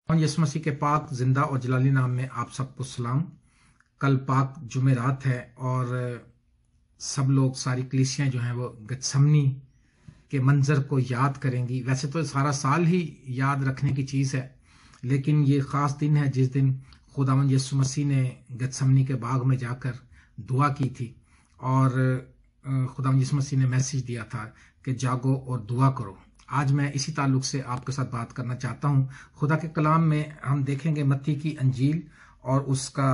यीशु मसीह के पाक जिंदा और जलाली नाम में आप सबको सलाम। कल पाक जुमेरात है और सब लोग, सारी कलीसियां जो हैं वो गतसमनी के मंजर को याद करेंगी। वैसे तो सारा साल ही याद रखने की चीज़ है, लेकिन ये ख़ास दिन है जिस दिन खुदावंद यीशु मसीह ने गतसमनी के बाग में जाकर दुआ की थी और खुदावंद यीशु मसीह ने मैसेज दिया था कि जागो और दुआ करो। आज मैं इसी ताल्लुक से आपके साथ बात करना चाहता हूं। खुदा के कलाम में हम देखेंगे मत्ती की अंजील और उसका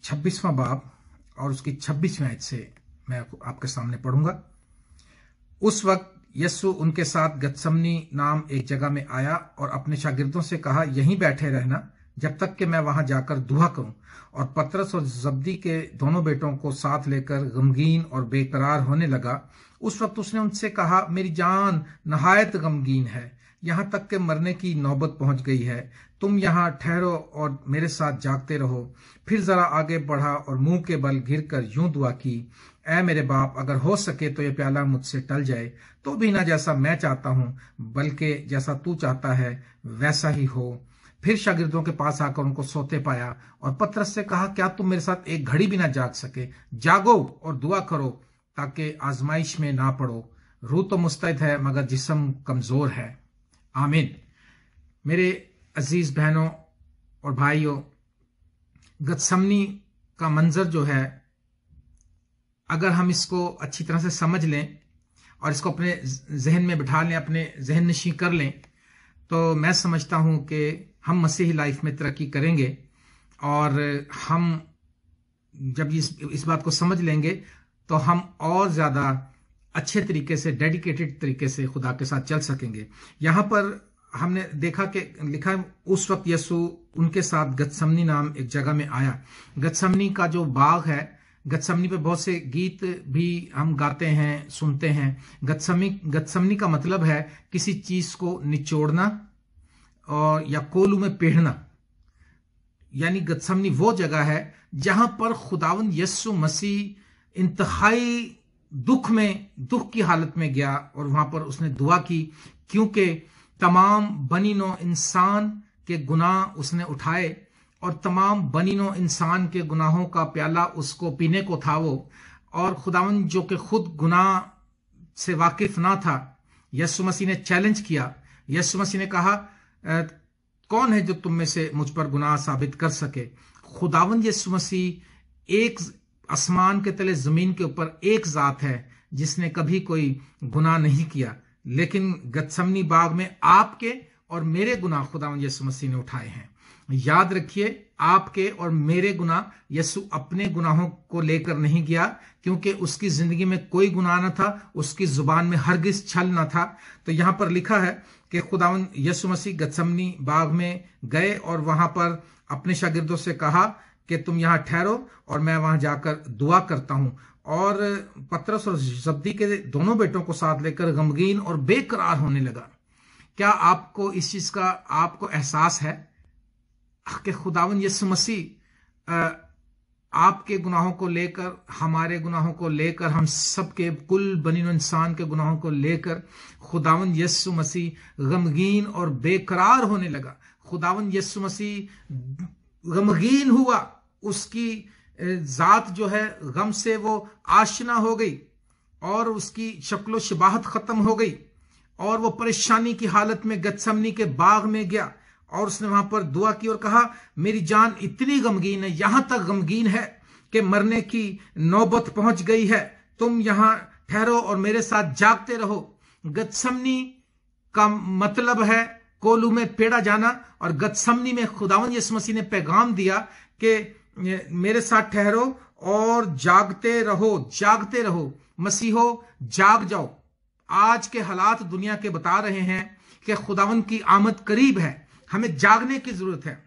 26वां बाब और उसकी 26वीं आयत से मैं आपके सामने पढ़ूंगा। उस वक्त यीशु उनके साथ गतसमनी नाम एक जगह में आया और अपने शागिर्दों से कहा, यहीं बैठे रहना जब तक कि मैं वहां जाकर दुआ करूं। और पतरस और जब्दी के दोनों बेटों को साथ लेकर गमगीन और बेकरार होने लगा। उस वक्त उसने उनसे कहा, मेरी जान नहायत गमगीन है, यहां तक कि मरने की नौबत पहुंच गई है। तुम यहां ठहरो और मेरे साथ जागते रहो। फिर जरा आगे बढ़ा और मुंह के बल गिरकर यूं दुआ की, ऐ मेरे बाप, अगर हो सके तो यह प्याला मुझसे टल जाए, तो भी ना जैसा मैं चाहता हूं बल्कि जैसा तू चाहता है वैसा ही हो। फिर शागिर्दों के पास आकर उनको सोते पाया और पतरस से कहा, क्या तुम मेरे साथ एक घड़ी भी ना जाग सके? जागो और दुआ करो ताकि आजमाइश में ना पड़ो। रूह तो मुस्तैद है मगर जिस्म कमजोर है। आमीन। मेरे अजीज बहनों और भाइयों, गतसमनी का मंजर जो है, अगर हम इसको अच्छी तरह से समझ लें और इसको अपने जहन में बिठा लें, अपने जहन नशी कर लें, तो मैं समझता हूं कि हम मसीही लाइफ में तरक्की करेंगे। और हम जब इस बात को समझ लेंगे तो हम और ज्यादा अच्छे तरीके से, डेडिकेटेड तरीके से खुदा के साथ चल सकेंगे। यहां पर हमने देखा कि लिखा है, उस वक्त यीशु उनके साथ गतसमनी नाम एक जगह में आया। गतसमनी का जो बाग है, गतसमनी पे बहुत से गीत भी हम गाते हैं, सुनते हैं। गतसमनी का मतलब है किसी चीज को निचोड़ना और या कोलू में पेढ़ना। यानी गतसमनी वो जगह है जहां पर खुदावंद यीशु मसीह इंतहाई दुख की हालत में गया और वहां पर उसने दुआ की, क्योंकि तमाम बनी नौ इंसान के गुनाह उसने उठाए और तमाम बनी नौ इंसान के गुनाहों का प्याला उसको पीने को था वो। और खुदावंद जो कि खुद गुनाह से वाकिफ ना था, यीशु मसीह ने चैलेंज किया। यीशु मसीह ने कहा, कौन है जो तुम में से मुझ पर गुनाह साबित कर सके? खुदावंद यीशु मसीह एक आसमान के तले, जमीन के ऊपर एक जात है जिसने कभी कोई गुनाह नहीं किया, लेकिन गतसमनी बाग में आपके और मेरे गुनाह खुदावंद यीशु मसीह ने उठाए हैं। याद रखिए, आपके और मेरे गुनाह यीशु अपने गुनाहों को लेकर नहीं गया, क्योंकि उसकी जिंदगी में कोई गुनाह न था, उसकी जुबान में हरगिज छल न था। तो यहां पर लिखा है कि खुदावंद यीशु मसीह गतसमनी बाग में गए और वहां पर अपने शागिर्दों से कहा कि तुम यहां ठहरो और मैं वहां जाकर दुआ करता हूं। और पतरस और जब्दी के दोनों बेटों को साथ लेकर गमगीन और बेकरार होने लगा। क्या आपको इस चीज का आपको एहसास है कि खुदावंद यीशु मसीह आपके गुनाहों को लेकर, हमारे गुनाहों को लेकर, हम सबके कुल बनीनो इंसान के गुनाहों को लेकर खुदावंद यीशु मसीह गमगीन और बेकरार होने लगा। खुदावंद यीशु मसीह गमगीन हुआ, उसकी जात जो है गम से वो आशना हो गई और उसकी शक्लो शबाहत खत्म हो गई और वो परेशानी की हालत में गतसमनी के बाग में गया और उसने वहां पर दुआ की और कहा, मेरी जान इतनी गमगीन है, यहां तक गमगीन है कि मरने की नौबत पहुंच गई है। तुम यहां ठहरो और मेरे साथ जागते रहो। गतसमनी का मतलब है कोलू में पेड़ा जाना, और गतसमनी में खुदावंद यीशु मसीह ने पैगाम दिया कि मेरे साथ ठहरो और जागते रहो, जागते रहो। मसीहो, जाग जाओ। आज के हालात दुनिया के बता रहे हैं कि खुदावंद की आमद करीब है। हमें जागने की जरूरत है,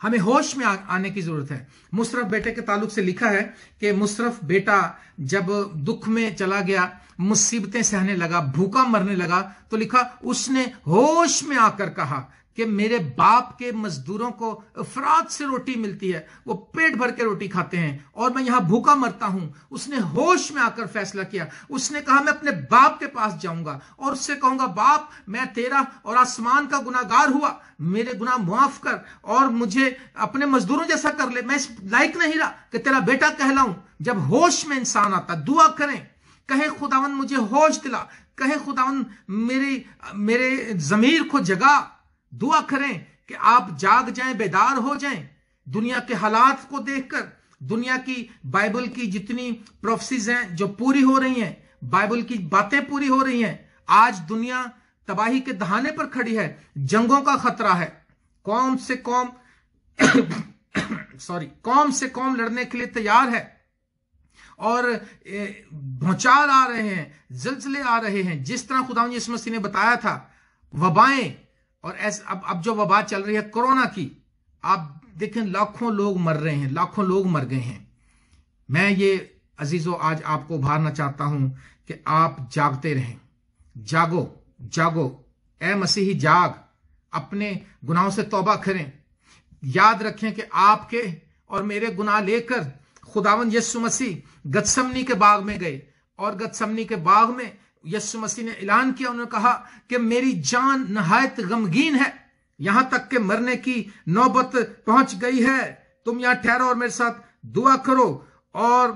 हमें होश में आने की जरूरत है। मुशर्रफ बेटे के ताल्लुक से लिखा है कि मुशर्रफ बेटा जब दुख में चला गया, मुसीबतें सहने लगा, भूखा मरने लगा, तो लिखा उसने होश में आकर कहा कि मेरे बाप के मजदूरों को अफराद से रोटी मिलती है, वो पेट भर के रोटी खाते हैं और मैं यहां भूखा मरता हूं। उसने होश में आकर फैसला किया। उसने कहा मैं अपने बाप के पास जाऊंगा और उससे कहूंगा, बाप मैं तेरा और आसमान का गुनाहगार हुआ, मेरे गुनाह माफ कर और मुझे अपने मजदूरों जैसा कर ले, मैं इस लायक नहीं रहा कि तेरा बेटा कहलाऊं। जब होश में इंसान आता, दुआ करें, कहे खुदावन मुझे होश दिला, कहे खुदावन मेरे जमीर को जगा। दुआ करें कि आप जाग जाएं, बेदार हो जाएं, दुनिया के हालात को देखकर, दुनिया की बाइबल की जितनी प्रोफेसीज हैं जो पूरी हो रही हैं, बाइबल की बातें पूरी हो रही हैं। आज दुनिया तबाही के दहाने पर खड़ी है, जंगों का खतरा है, कौम से कौम कौम से कौम लड़ने के लिए तैयार है और भूचाल आ रहे हैं, जल्जले आ रहे हैं। जिस तरह खुदा यीशु मसीह ने बताया था, वबाएं, और अब जो वबा चल रही है कोरोना की, आप देखें लाखों लोग मर रहे हैं, लाखों लोग मर गए हैं। मैं ये अजीजों आज आपको उभारना चाहता हूं कि आप जागते रहें, जागो जागो, ए मसीही जाग, अपने गुनाहों से तौबा करें। याद रखें कि आपके और मेरे गुनाह लेकर खुदावन यीशु मसीह गतसमनी के बाग में गए और गतसमनी के बाग में यीशु मसीह ने ऐलान किया, उन्होंने कहा कि मेरी जान नहायत गमगीन है, यहां तक के मरने की नौबत पहुंच गई है, तुम यहां ठहरो और मेरे साथ दुआ करो। और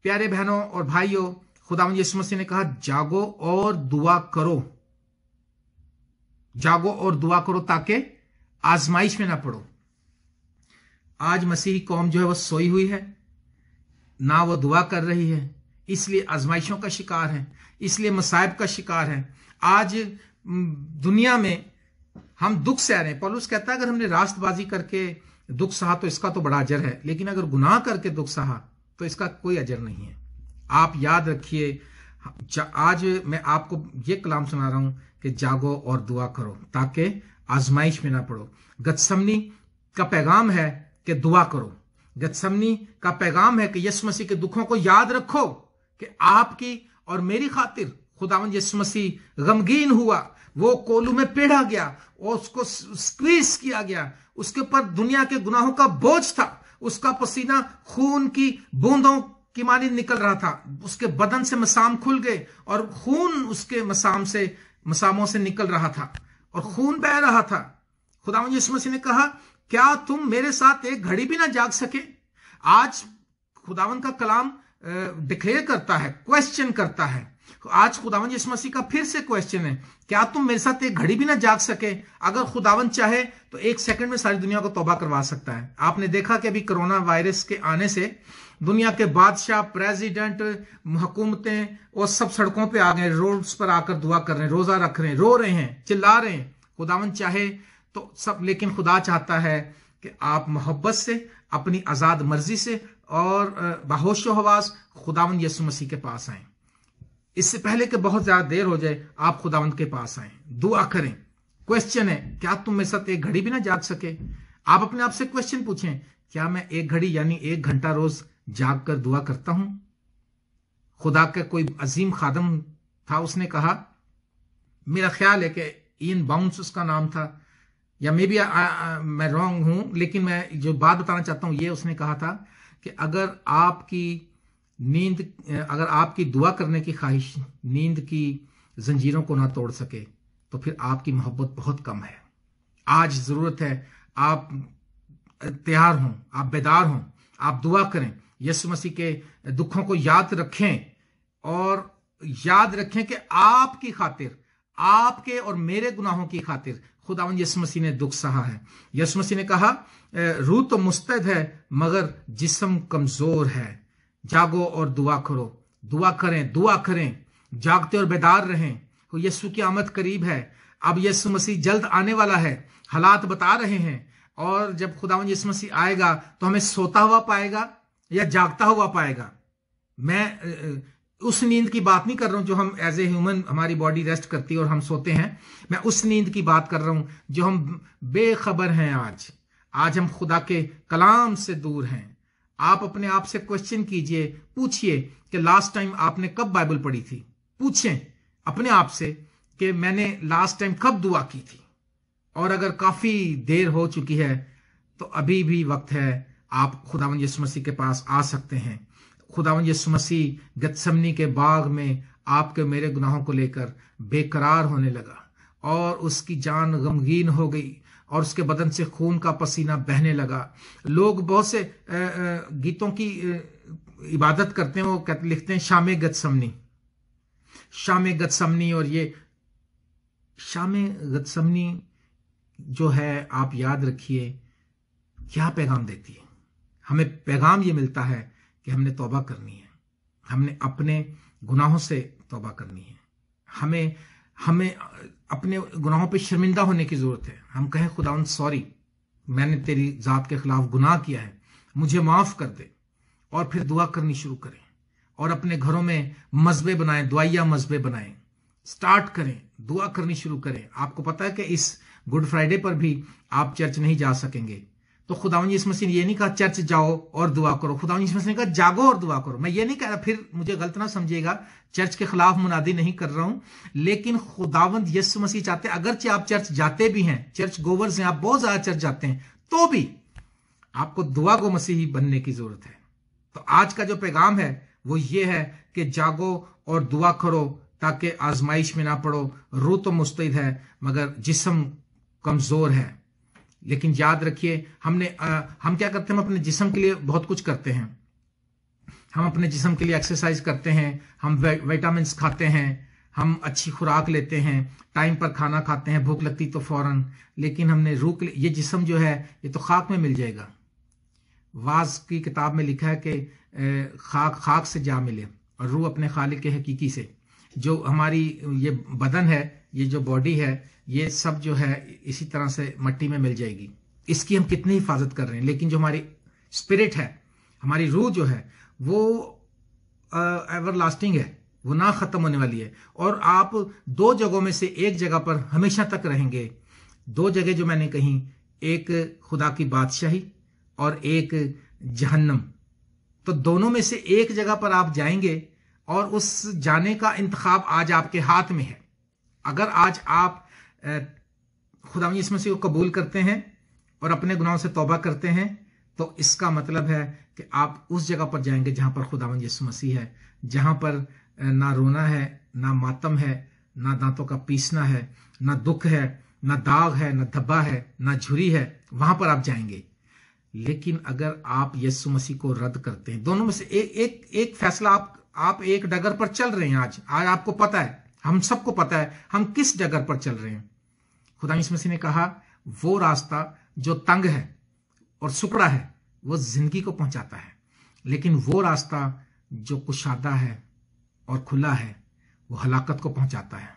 प्यारे बहनों और भाइयों, खुदावन यीशु मसीह ने कहा जागो और दुआ करो, जागो और दुआ करो ताकि आजमाइश में ना पड़ो। आज मसीही कौम जो है वो सोई हुई है, ना वो दुआ कर रही है, इसलिए आजमाइशों का शिकार है, इसलिए मसाइब का शिकार है। आज दुनिया में हम दुख सह रहे हैं। पौलुस कहता है अगर हमने रास्तबाजी करके दुख सहा तो इसका तो बड़ा अजर है, लेकिन अगर गुनाह करके दुख सहा तो इसका कोई अजर नहीं है। आप याद रखिए, आज मैं आपको ये कलाम सुना रहा हूं कि जागो और दुआ करो ताकि आजमाइश में ना पड़ो। गतसमनी का पैगाम है कि दुआ करो, गतसमनी का पैगाम है कि यीशु मसीह के दुखों को याद रखो कि आपकी और मेरी खातिर खुदावंद यीशु मसीह गमगीन हुआ, वो कोलू में पेढ़ा गया और उसको स्क्वीज किया गया, उसके ऊपर दुनिया के गुनाहों का बोझ था, उसका पसीना खून की बूंदों की मानी निकल रहा था, उसके बदन से मसाम खुल गए और खून उसके मसामों से निकल रहा था और खून बह रहा था। खुदावंद यीशु मसीह ने कहा क्या तुम मेरे साथ एक घड़ी भी ना जाग सके? आज खुदावंद का कलाम डिक्लेयर करता है, क्वेश्चन करता है। आज खुदावंद यीशु मसीह का फिर से क्वेश्चन है, क्या तुम मेरे साथ एक घड़ी भी ना जाग सके? अगर खुदावंद चाहे तो एक सेकंड में सारी दुनिया को तौबा करवा सकता है। आपने देखा कि अभी कोरोना वायरस के आने से दुनिया के बादशाह, प्रेसिडेंट, हुकूमतें वो सब सड़कों पे आ गए, रोड्स पर आकर दुआ कर रहे हैं, रोजा रख रहे हैं, रो रहे हैं, चिल्ला रहे हैं। खुदावंद चाहे तो सब, लेकिन खुदा चाहता है कि आप मोहब्बत से, अपनी आजाद मर्जी से और बाहोशो हवास खुदावंद यीशु मसीह के पास आए। इससे पहले कि बहुत ज्यादा देर हो जाए, आप खुदावंद के पास आए, दुआ करें। क्वेश्चन है, क्या तुम मेरे साथ एक घड़ी भी ना जाग सके? आप अपने आप से क्वेश्चन पूछें, क्या मैं एक घड़ी यानी 1 घंटा रोज जाग कर दुआ करता हूं? खुदा का कोई अजीम खादम था, उसने कहा, मेरा ख्याल है कि ईन बाउंस उसका नाम था, या मे बी मैं रॉन्ग हूं, लेकिन मैं जो बात बताना चाहता हूं ये, उसने कहा था कि अगर आपकी दुआ करने की ख्वाहिश नींद की जंजीरों को ना तोड़ सके तो फिर आपकी मोहब्बत बहुत कम है। आज जरूरत है आप तैयार हों, आप बेदार हों, आप दुआ करें, यीशु मसीह के दुखों को याद रखें और याद रखें कि आपकी खातिर, आपके और मेरे गुनाहों की खातिर खुदावंद यीशु मसीह ने दुख सहा है। यीशु मसीह ने कहा रूह तो मुस्तैद है मगर जिस्म कमजोर है। जागो और दुआ करो, दुआ करें, जागते और बेदार रहें। यीशु की आमद करीब है, अब यीशु मसीह जल्द आने वाला है, हालात बता रहे हैं। और जब खुदावंद यीशु मसीह आएगा तो हमें सोता हुआ पाएगा या जागता हुआ पाएगा? मैं उस नींद की बात नहीं कर रहा हूं जो हम एज ए ह्यूमन, हमारी बॉडी रेस्ट करती है और हम सोते हैं। मैं उस नींद की बात कर रहा हूं जो हम बेखबर हैं। आज हम खुदा के कलाम से दूर हैं। आप अपने आप से क्वेश्चन कीजिए, पूछिए कि लास्ट टाइम आपने कब बाइबल पढ़ी थी। पूछें अपने आप से कि मैंने लास्ट टाइम कब दुआ की थी। और अगर काफी देर हो चुकी है तो अभी भी वक्त है, आप खुदावंद यीशु मसीह के पास आ सकते हैं। खुदावंद यीशु मसीह गतसमनी के बाग में आपके मेरे गुनाहों को लेकर बेकरार होने लगा और उसकी जान गमगीन हो गई और उसके बदन से खून का पसीना बहने लगा। लोग बहुत से गीतों की इबादत करते हैं, वो लिखते हैं शाम गतसमनी, शाम गतसमनी। और ये शाम गतसमनी जो है, आप याद रखिए क्या पैगाम देती है। हमें पैगाम ये मिलता है कि हमने तौबा करनी है, हमने अपने गुनाहों से तौबा करनी है, हमें अपने गुनाहों पे शर्मिंदा होने की जरूरत है। हम कहें खुदावंद सॉरी, मैंने तेरी जात के खिलाफ गुनाह किया है, मुझे माफ कर दे, और फिर दुआ करनी शुरू करें और अपने घरों में मजबे बनाएं, दुआया मजबे बनाएं, स्टार्ट करें, दुआ करनी शुरू करें। आपको पता है कि इस गुड फ्राइडे पर भी आप चर्च नहीं जा सकेंगे, तो खुदावंद यीशु मसीह ने ये नहीं कहा चर्च जाओ और दुआ करो, खुदावंद यीशु मसीह ने कहा जागो और दुआ करो। मैं ये नहीं कह रहा, फिर मुझे गलत ना समझिएगा, चर्च के खिलाफ मुनादी नहीं कर रहा हूं, लेकिन खुदावंद यीशु मसीह चाहते हैं अगरचे आप चर्च जाते भी हैं, चर्च गोवर्स हैं, आप बहुत ज्यादा चर्च जाते हैं, तो भी आपको दुआ को मसीही बनने की जरूरत है। तो आज का जो पैगाम है वो ये है कि जागो और दुआ करो ताकि आजमाइश में ना पड़ो। रूह तो मुस्तैद है मगर जिस्म कमजोर है। लेकिन याद रखिए, हम क्या करते हैं, हम अपने जिस्म के लिए बहुत कुछ करते हैं। हम अपने जिस्म के लिए एक्सरसाइज करते हैं, हम विटामिन्स खाते हैं, हम अच्छी खुराक लेते हैं, टाइम पर खाना खाते हैं, भूख लगती तो फौरन, लेकिन हमने रूह के लिए, ये जिस्म जो है ये तो खाक में मिल जाएगा। वाज की किताब में लिखा है कि खाक से जा मिले और रूह अपने खालिक के हकीकी से। जो हमारी ये बदन है, ये जो बॉडी है, ये सब जो है इसी तरह से मट्टी में मिल जाएगी। इसकी हम कितनी हिफाजत कर रहे हैं, लेकिन जो हमारी स्पिरिट है, हमारी रूह जो है वो एवरलास्टिंग है, वो ना खत्म होने वाली है। और आप दो जगहों में से एक जगह पर हमेशा तक रहेंगे। दो जगह जो मैंने कही, एक खुदा की बादशाही और एक जहन्नम। तो दोनों में से एक जगह पर आप जाएंगे और उस जाने का इंतखाब आज आपके हाथ में है। अगर आज आप खुदा यीशु मसीह को कबूल करते हैं और अपने गुनाहों से तौबा करते हैं, तो इसका मतलब है कि आप उस जगह पर जाएंगे जहां पर खुदावंद यीशु मसीह है, जहां पर ना रोना है, ना मातम है, ना दांतों का पीसना है, ना दुख है, ना दाग है, ना धब्बा है, ना झुरी है, वहां पर आप जाएंगे। लेकिन अगर आप यीशु मसीह को रद्द करते हैं, दोनों में से एक फैसला, आप एक डगर पर चल रहे हैं। आज आपको पता है, हम सबको पता है हम किस डगर पर चल रहे हैं। खुदा यीशु मसीह ने कहा वो रास्ता जो तंग है और सुकड़ा है वो जिंदगी को पहुंचाता है, लेकिन वो रास्ता जो कुशादा है और खुला है वो हलाकत को पहुंचाता है।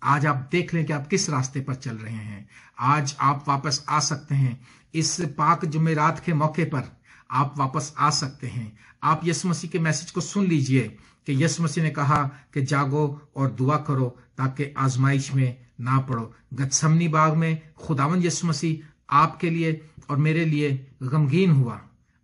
आज आप देख लें कि आप किस रास्ते पर चल रहे हैं। आज आप वापस आ सकते हैं, इस पाक जुमेरात के मौके पर आप वापस आ सकते हैं। आप यीशु मसीह के मैसेज को सुन लीजिए कि यीशु मसीह ने कहा कि जागो और दुआ करो ताकि आजमाइश में ना पड़ो। गतसमनी बाग में खुदावंद यीशु मसीह आपके लिए और मेरे लिए गमगीन हुआ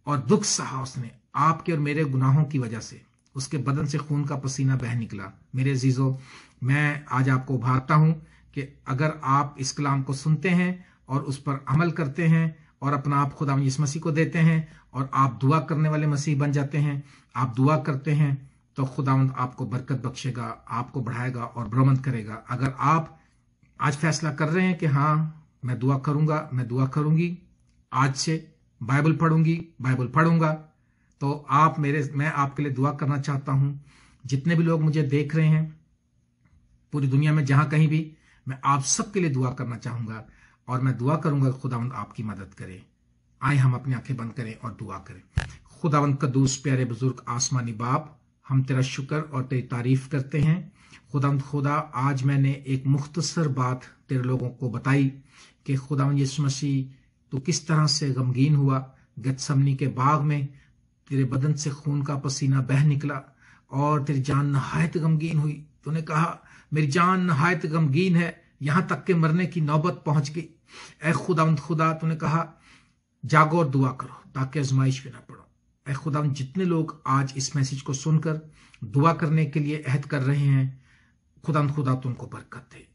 और दुख सहा उसने आपके और मेरे गुनाहों की वजह से। उसके बदन से खून का पसीना बह निकला। मेरे अजीजों, मैं आज आपको उभारता हूं कि अगर आप इस कलाम को सुनते हैं और उस पर अमल करते हैं और अपना आप खुदावंद यीशु मसीह को देते हैं और आप दुआ करने वाले मसीह बन जाते हैं, आप दुआ करते हैं, तो खुदावंद आपको बरकत बख्शेगा, आपको बढ़ाएगा और बरमद करेगा। अगर आप आज फैसला कर रहे हैं कि हाँ मैं दुआ करूंगा, मैं दुआ करूंगी, आज से बाइबल पढ़ूंगी, बाइबल पढ़ूंगा, तो मैं आपके लिए दुआ करना चाहता हूं। जितने भी लोग मुझे देख रहे हैं पूरी दुनिया में, जहां कहीं भी, मैं आप सबके लिए दुआ करना चाहूंगा और मैं दुआ करूंगा खुदावंद आपकी मदद करे। आए हम अपनी आंखें बंद करें और दुआ करें। खुदावंद कद्दूस प्यारे बुजुर्ग आसमानी बाप, हम तेरा शुक्र और तेरी तारीफ करते हैं। खुदावंद खुदा, आज मैंने एक मुख्तसर बात तेरे लोगों को बताई कि खुदावंद यीशु मसीह तू किस तरह से गमगीन हुआ। गतसमनी के बाग में तेरे बदन से खून का पसीना बह निकला और तेरी जान नहायत गमगीन हुई। तूने कहा मेरी जान नहायत गमगीन है, यहां तक के मरने की नौबत पहुंच गई। ऐ खुदावंद खुदा, तूने कहा जागो और दुआ करो ताकि आजमाइश में ना पड़ो। ऐ खुदावंद, जितने लोग आज इस मैसेज को सुनकर दुआ करने के लिए अहद कर रहे हैं, खुदावंद खुदा तुमको बरकत दे।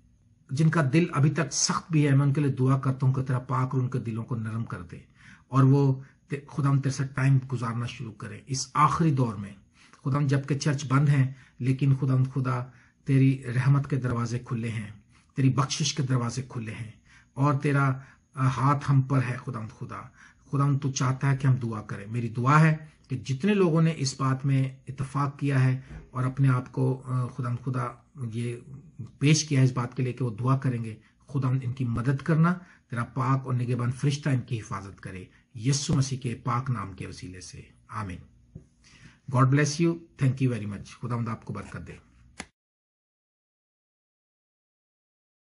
जिनका दिल अभी तक सख्त भी है, मैं उनके लिए दुआ करता हूँ कि तेरा पाक और उनके दिलों को नरम कर दे और वो खुदाम तेरे साथ टाइम गुजारना शुरू करें इस आखिरी दौर में। खुदाम जबकि चर्च बंद है, लेकिन खुदा तेरी रहमत के दरवाजे खुले हैं, तेरी बख्शिश के दरवाजे खुले हैं और तेरा हाथ हम पर है। खुदाम तू चाहता है कि हम दुआ करें। मेरी दुआ है कि जितने लोगों ने इस बात में इत्तेफाक किया है और अपने आप को खुदा ये पेश किया है इस बात के लिए कि वो दुआ करेंगे, खुदा इनकी मदद करना, तेरा पाक और निगहबान फरिश्ता इनकी हिफाजत करे, यीशु मसीह के पाक नाम के वसीले से, आमीन। God bless you, thank you very much. खुदा आपको बरकत दे।